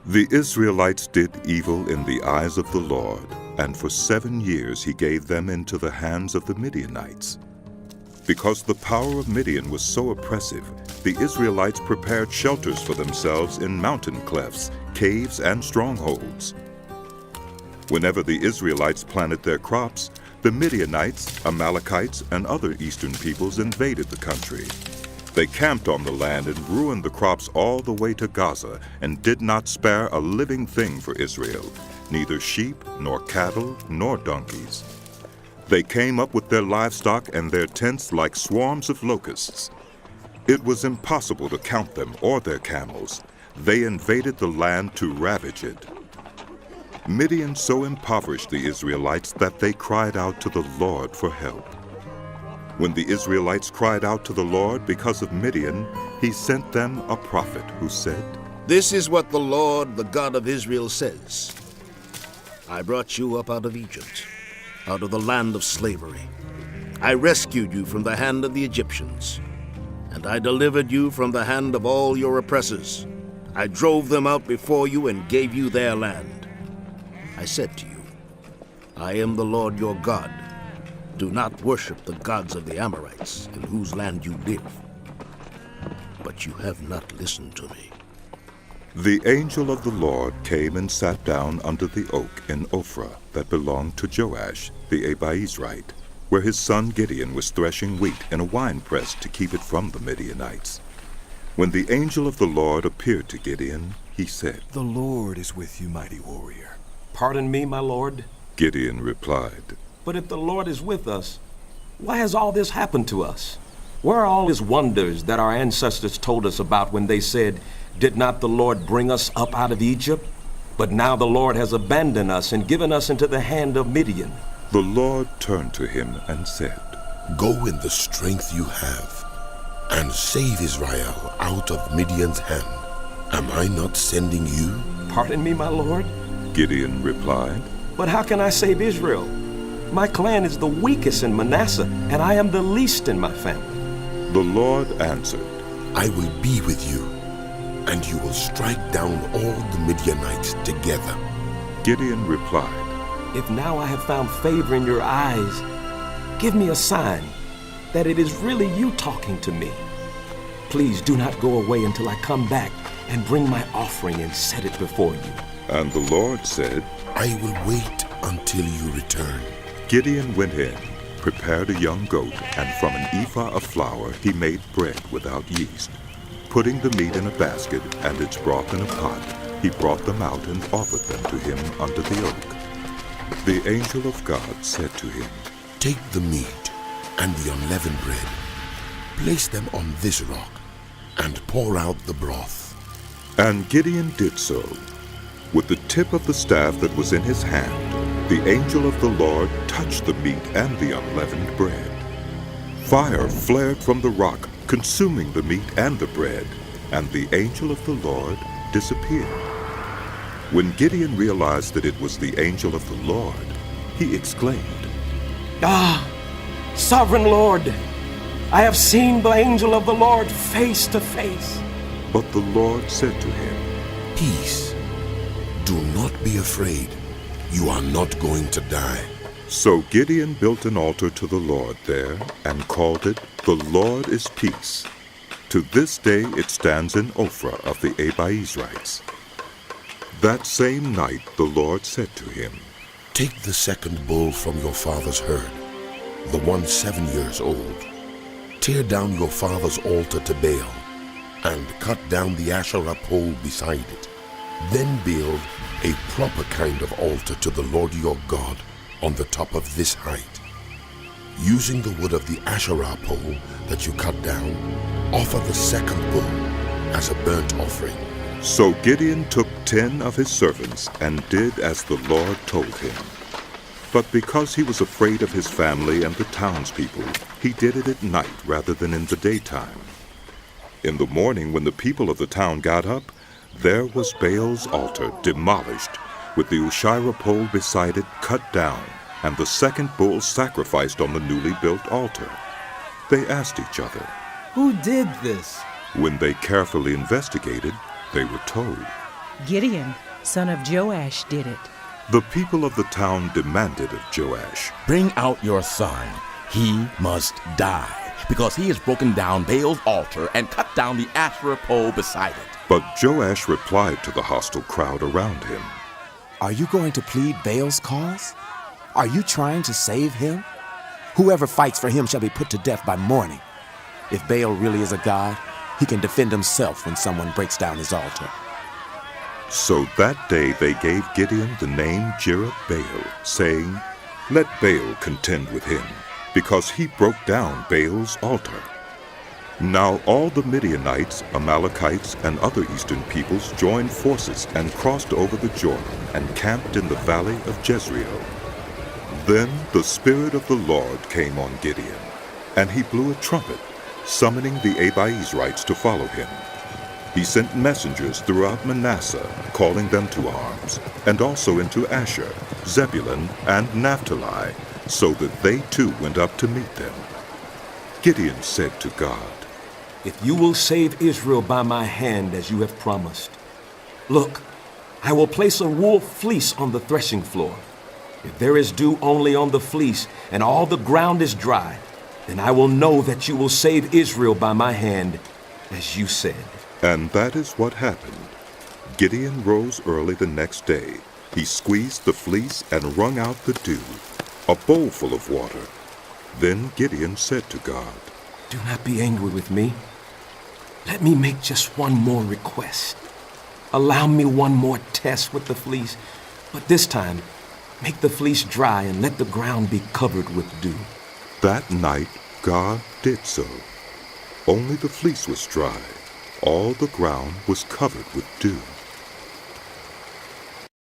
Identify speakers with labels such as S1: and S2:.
S1: The Israelites did evil in the eyes of the Lord, and for 7 years he gave them into the hands of the Midianites. Because the power of Midian was so oppressive, the Israelites prepared shelters for themselves in mountain clefts, caves, and strongholds. Whenever the Israelites planted their crops, the Midianites, Amalekites, and other eastern peoples invaded the country. They camped on the land and ruined the crops all the way to Gaza and did not spare a living thing for Israel, neither sheep, nor cattle, nor donkeys. They came up with their livestock and their tents like swarms of locusts. It was impossible to count them or their camels. They invaded the land to ravage it. Midian so impoverished the Israelites that they cried out to the Lord for help. When the Israelites cried out to the Lord because of Midian, he sent them a prophet who said,
S2: "This is what the Lord, the God of Israel, says. I brought you up out of Egypt, out of the land of slavery. I rescued you from the hand of the Egyptians, and I delivered you from the hand of all your oppressors. I drove them out before you and gave you their land. I said to you, I am the Lord your God. Do not worship the gods of the Amorites, in whose land you live. But you have not listened to me."
S1: The angel of the Lord came and sat down under the oak in Ophrah that belonged to Joash, the Abiezrite, where his son Gideon was threshing wheat in a winepress to keep it from the Midianites. When the angel of the Lord appeared to Gideon, he said,
S3: "The Lord is with you, mighty warrior."
S4: "Pardon me, my lord."
S1: Gideon replied,
S4: "But if the Lord is with us, why has all this happened to us? Where are all his wonders that our ancestors told us about when they said, 'Did not the Lord bring us up out of Egypt?' But now the Lord has abandoned us and given us into the hand of Midian."
S1: The Lord turned to him and said,
S5: "Go in the strength you have, and save Israel out of Midian's hand. Am I not sending you?"
S4: "Pardon me, my lord."
S1: Gideon replied,
S4: "But how can I save Israel? My clan is the weakest in Manasseh, and I am the least in my family."
S1: The Lord answered,
S5: "I will be with you, and you will strike down all the Midianites together."
S1: Gideon replied,
S4: "If now I have found favor in your eyes, give me a sign that it is really you talking to me. Please do not go away until I come back and bring my offering and set it before you."
S1: And the Lord said,
S5: "I will wait until you return."
S1: Gideon went in, prepared a young goat, and from an ephah of flour he made bread without yeast. Putting the meat in a basket and its broth in a pot, he brought them out and offered them to him under the oak. The angel of God said to him,
S5: "Take the meat and the unleavened bread, place them on this rock, and pour out the broth."
S1: And Gideon did so. With the tip of the staff that was in his hand, the angel of the Lord touched the meat and the unleavened bread. Fire flared from the rock, consuming the meat and the bread, and the angel of the Lord disappeared. When Gideon realized that it was the angel of the Lord, he exclaimed,
S4: "Ah, sovereign Lord, I have seen the angel of the Lord face to face."
S1: But the Lord said to him,
S5: "Peace. Do not be afraid. You are not going to die."
S1: So Gideon built an altar to the Lord there and called it, "The Lord is Peace." To this day it stands in Ophrah of the Abiezrites. That same night the Lord said to him,
S5: "Take the second bull from your father's herd, the one 7 years old. Tear down your father's altar to Baal, and cut down the Asherah pole beside it. Then build a proper kind of altar to the Lord your God on the top of this height. Using the wood of the Asherah pole that you cut down, offer the second bull as a burnt offering."
S1: So Gideon took 10 of his servants and did as the Lord told him. But because he was afraid of his family and the townspeople, he did it at night rather than in the daytime. In the morning, when the people of the town got up, there was Baal's altar demolished, with the Asherah pole beside it cut down, and the second bull sacrificed on the newly built altar. They asked each other,
S6: "Who did this?"
S1: When they carefully investigated, they were told,
S6: Gideon, son of Joash, did it.
S1: The people of the town demanded of Joash,
S7: Bring out your son. He must die, because he has broken down Baal's altar and cut down the Asherah pole beside it.
S1: But Joash replied to the hostile crowd around him,
S8: Are you going to plead Baal's cause? Are you trying to save him? Whoever fights for him shall be put to death by morning. If Baal really is a god, he can defend himself when someone breaks down his altar.
S1: So that day they gave Gideon the name Jerubbaal, saying, Let Baal contend with him, because he broke down Baal's altar. Now all the Midianites, Amalekites, and other eastern peoples joined forces and crossed over the Jordan and camped in the valley of Jezreel. Then the Spirit of the Lord came on Gideon, and he blew a trumpet, summoning the Abiezrites to follow him. He sent messengers throughout Manasseh, calling them to arms, and also into Asher, Zebulun, and Naphtali, so that they too went up to meet them. Gideon said to God,
S4: If you will save Israel by my hand as you have promised, look, I will place a wool fleece on the threshing floor. If there is dew only on the fleece and all the ground is dry, then I will know that you will save Israel by my hand, as you said.
S1: And that is what happened. Gideon rose early the next day. He squeezed the fleece and wrung out the dew, a bowl full of water. Then Gideon said to God,
S4: Do not be angry with me. Let me make just one more request. Allow me one more test with the fleece, but this time, make the fleece dry and let the ground be covered with dew.
S1: That night God did so. Only the fleece was dry. All the ground was covered with dew.